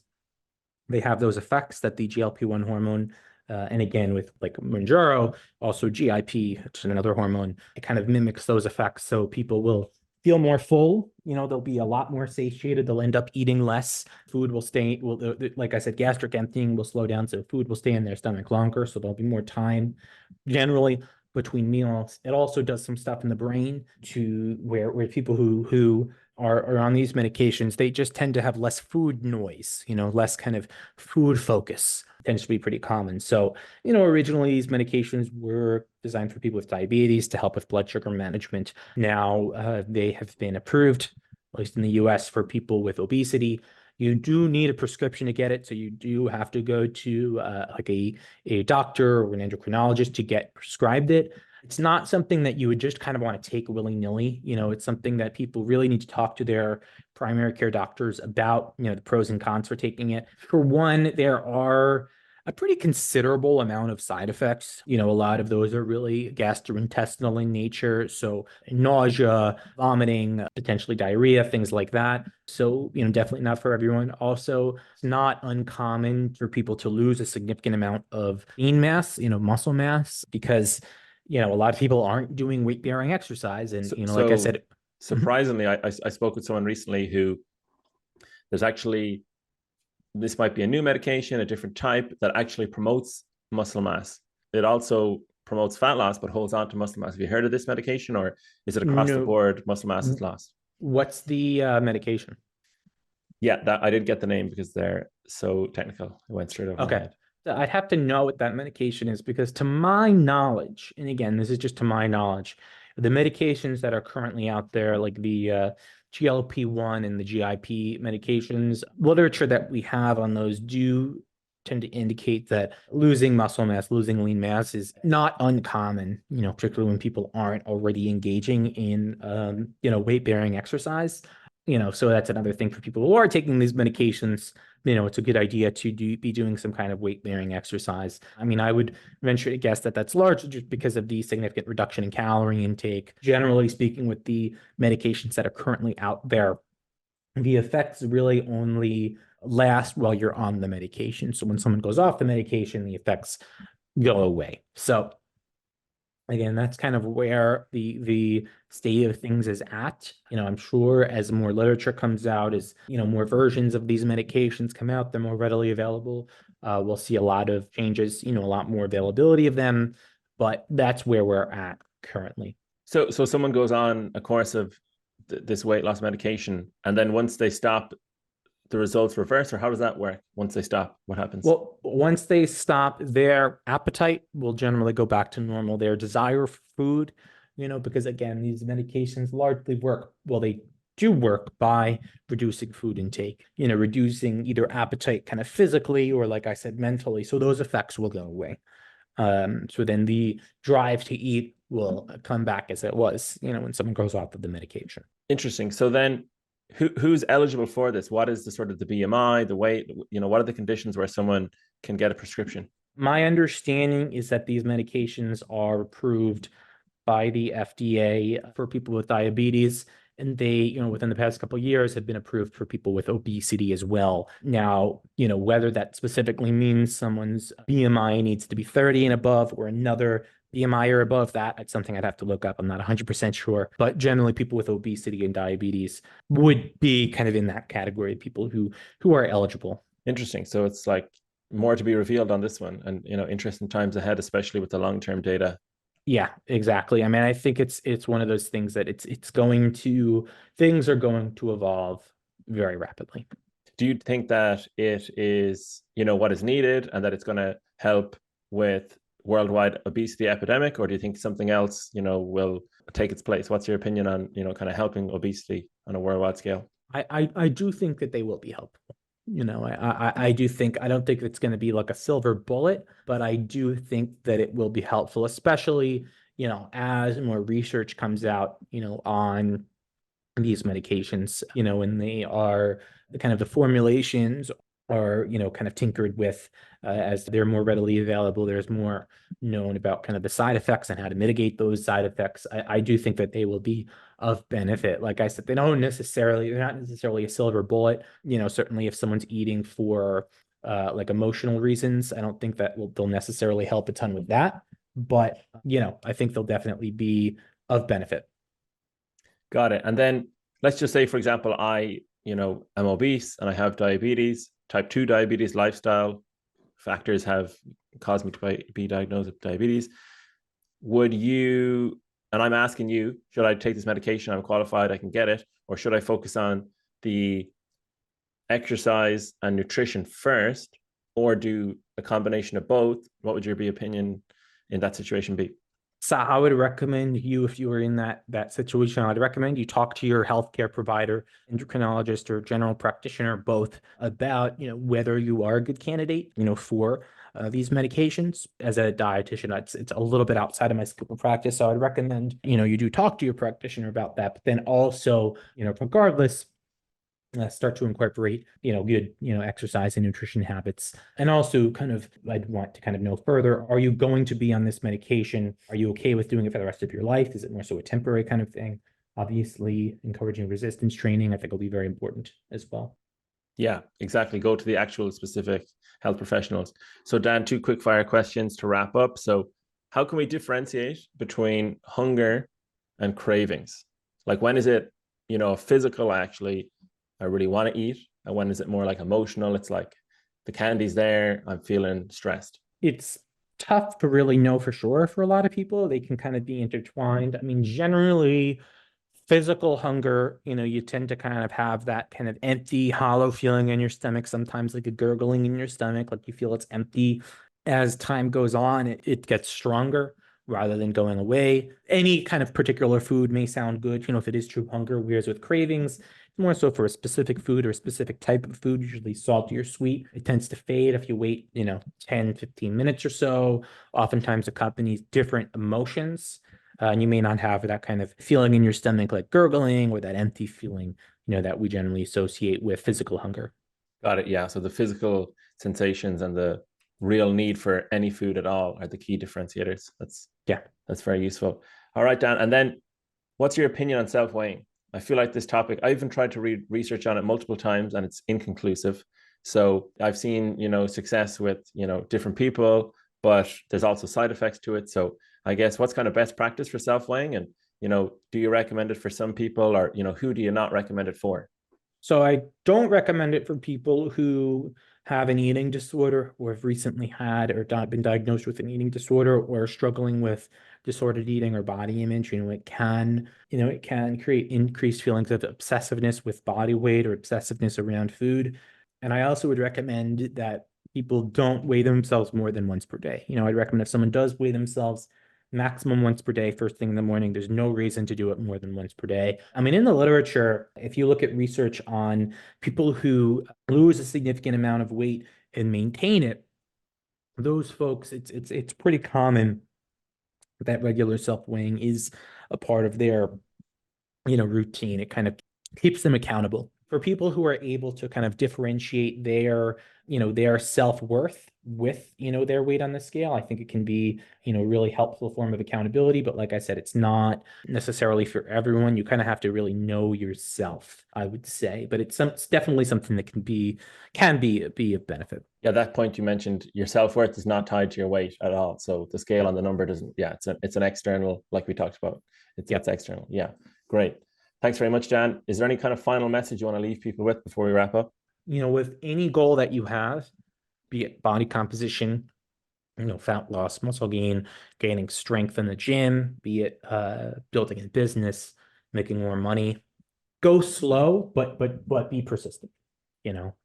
S2: they have those effects that the GLP-1 hormone, and again, with like Mounjaro, also GIP, which is another hormone, it kind of mimics those effects. So people will feel more full, they'll be a lot more satiated. They'll end up eating less. Food will stay, like I said, gastric emptying will slow down. So food will stay in their stomach longer. So there'll be more time generally between meals. It also does some stuff in the brain to where people who are on these medications, they just tend to have less food noise, less kind of food focus tends to be pretty common. So, originally these medications were designed for people with diabetes to help with blood sugar management. Now they have been approved, at least in the US, for people with obesity. You do need a prescription to get it. So you do have to go to like a doctor or an endocrinologist to get prescribed it. It's not something that you would just kind of want to take willy-nilly. It's something that people really need to talk to their primary care doctors about, the pros and cons for taking it. For one, there are a pretty considerable amount of side effects. A lot of those are really gastrointestinal in nature. So nausea, vomiting, potentially diarrhea, things like that. So, definitely not for everyone. Also, it's not uncommon for people to lose a significant amount of lean mass, muscle mass, because a lot of people aren't doing weight bearing exercise. And, like I said,
S1: surprisingly, I spoke with someone recently who there's actually, this might be a new medication, a different type that actually promotes muscle mass. It also promotes fat loss, but holds on to muscle mass. Have you heard of this medication, or is it across the board muscle mass is lost?
S2: What's the medication?
S1: Yeah, that I did get the name because they're so technical. I went straight over my head.
S2: I'd have to know what that medication is, because to my knowledge, and again, this is just to my knowledge, the medications that are currently out there, like the GLP-1 and the GIP medications, literature that we have on those do tend to indicate that losing muscle mass, losing lean mass is not uncommon, particularly when people aren't already engaging in, weight-bearing exercise. So that's another thing for people who are taking these medications. It's a good idea to be doing some kind of weight-bearing exercise. I mean, I would venture to guess that that's largely just because of the significant reduction in calorie intake. Generally speaking, with the medications that are currently out there, the effects really only last while you're on the medication. So when someone goes off the medication, the effects go away. So again, that's kind of where the state of things is at. I'm sure as more literature comes out, as more versions of these medications come out, they're more readily available. We'll see a lot of changes, a lot more availability of them, but that's where we're at currently.
S1: So someone goes on a course of this weight loss medication, and then once they stop, the results reverse, or how does that work? Once they stop, what happens?
S2: Well, once they stop, their appetite will generally go back to normal. Their desire for food, because again, these medications largely work, well, they do work by reducing food intake, reducing either appetite kind of physically or, like I said, mentally. So those effects will go away. So then the drive to eat will come back as it was, when someone goes off of the medication.
S1: Interesting. So then who's eligible for this? What is the sort of the BMI, the weight, what are the conditions where someone can get a prescription?
S2: My understanding is that these medications are approved by the FDA for people with diabetes, and they, within the past couple of years have been approved for people with obesity as well. Now, whether that specifically means someone's BMI needs to be 30 and above or another BMI or above that, it's something I'd have to look up. I'm not 100% sure, but generally people with obesity and diabetes would be kind of in that category of people who are eligible.
S1: Interesting. So it's like more to be revealed on this one, and interesting times ahead, especially with the long-term data.
S2: Yeah, exactly. I mean, I think it's one of those things that things are going to evolve very rapidly.
S1: Do you think that it is, what is needed, and that it's going to help with worldwide obesity epidemic, or do you think something else, will take its place? What's your opinion on, kind of helping obesity on a worldwide scale?
S2: I do think that they will be helpful. I do think, I don't think it's going to be like a silver bullet, but I do think that it will be helpful, especially, as more research comes out, on these medications, when they are kind of the formulations are, kind of tinkered with as they're more readily available. There's more known about kind of the side effects and how to mitigate those side effects. I do think that they will be of benefit. Like I said, they're not necessarily a silver bullet. Certainly if someone's eating for like emotional reasons, I don't think that they'll necessarily help a ton with that. But, I think they'll definitely be of benefit.
S1: Got it. And then let's just say, for example, I, am obese and I have diabetes, type 2 diabetes, lifestyle factors have caused me to be diagnosed with diabetes. Would you And I'm asking you, should I take this medication? I'm qualified, I can get it, or should I focus on the exercise and nutrition first, or do a combination of both? What would your opinion in that situation be?
S2: So I would recommend you, if you were in that situation, I'd recommend you talk to your healthcare provider, endocrinologist, or general practitioner, both about, whether you are a good candidate, for these medications. As a dietitian, it's a little bit outside of my scope of practice. So I'd recommend, you do talk to your practitioner about that, but then also, regardless, start to incorporate, good, exercise and nutrition habits. And also I'd want to kind of know further, are you going to be on this medication? Are you okay with doing it for the rest of your life? Is it more so a temporary kind of thing? Obviously, encouraging resistance training, I think, will be very important as well.
S1: Yeah, exactly. Go to the actual specific health professionals. So Dan, two quick fire questions to wrap up. So how can we differentiate between hunger and cravings? Like, when is it, physical, actually, I really want to eat? And when is it more like emotional? It's like the candy's there, I'm feeling stressed.
S2: It's tough to really know for sure for a lot of people. They can kind of be intertwined. I mean, generally, physical hunger, you tend to kind of have that kind of empty, hollow feeling in your stomach, sometimes like a gurgling in your stomach, like you feel it's empty. As time goes on, it gets stronger rather than going away. Any kind of particular food may sound good, if it is true hunger. Whereas with cravings, more so for a specific food or a specific type of food, usually salty or sweet, it tends to fade if you wait, 10, 15 minutes or so. Oftentimes accompanies different emotions. And you may not have that kind of feeling in your stomach like gurgling or that empty feeling, that we generally associate with physical hunger.
S1: Got it. Yeah. So the physical sensations and the real need for any food at all are the key differentiators. That's very useful. All right, Dan. And then what's your opinion on self-weighing? I feel like this topic, I even tried to read research on it multiple times and it's inconclusive. So I've seen, success with, different people, but there's also side effects to it. So I guess what's kind of best practice for self-weighing, and, do you recommend it for some people, or, who do you not recommend it for?
S2: So I don't recommend it for people who have an eating disorder or have recently had or been diagnosed with an eating disorder or are struggling with disordered eating or body image. It can create increased feelings of obsessiveness with body weight or obsessiveness around food. And I also would recommend that people don't weigh themselves more than once per day. I'd recommend if someone does weigh themselves, maximum once per day, first thing in the morning. There's no reason to do it more than once per day. I mean, in the literature, if you look at research on people who lose a significant amount of weight and maintain it, those folks, it's pretty common that regular self-weighing is a part of their, routine. It kind of keeps them accountable. For people who are able to kind of differentiate their self-worth with, their weight on the scale, I think it can be, a really helpful form of accountability. But like I said, it's not necessarily for everyone. You kind of have to really know yourself, I would say. But it's definitely something that can be a benefit.
S1: Yeah, that point you mentioned, your self-worth is not tied to your weight at all. So the scale on the number doesn't, yeah, it's an external, like we talked about. It's external. Yeah, great. Thanks very much, Dan. Is there any kind of final message you want to leave people with before we wrap up?
S2: With any goal that you have, be it body composition, fat loss, muscle gain, gaining strength in the gym, be it building a business, making more money, go slow, but be persistent.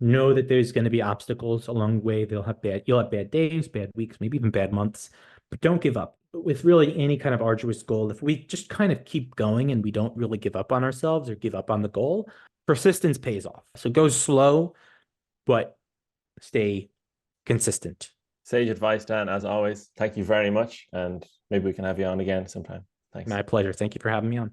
S2: Know that there's going to be obstacles along the way. You'll have bad days, bad weeks, maybe even bad months, but don't give up. With really any kind of arduous goal, if we just kind of keep going and we don't really give up on ourselves or give up on the goal, persistence pays off. So go slow, but stay consistent.
S1: Sage advice, Dan, as always. Thank you very much. And maybe we can have you on again sometime. Thanks.
S2: My pleasure. Thank you for having me on.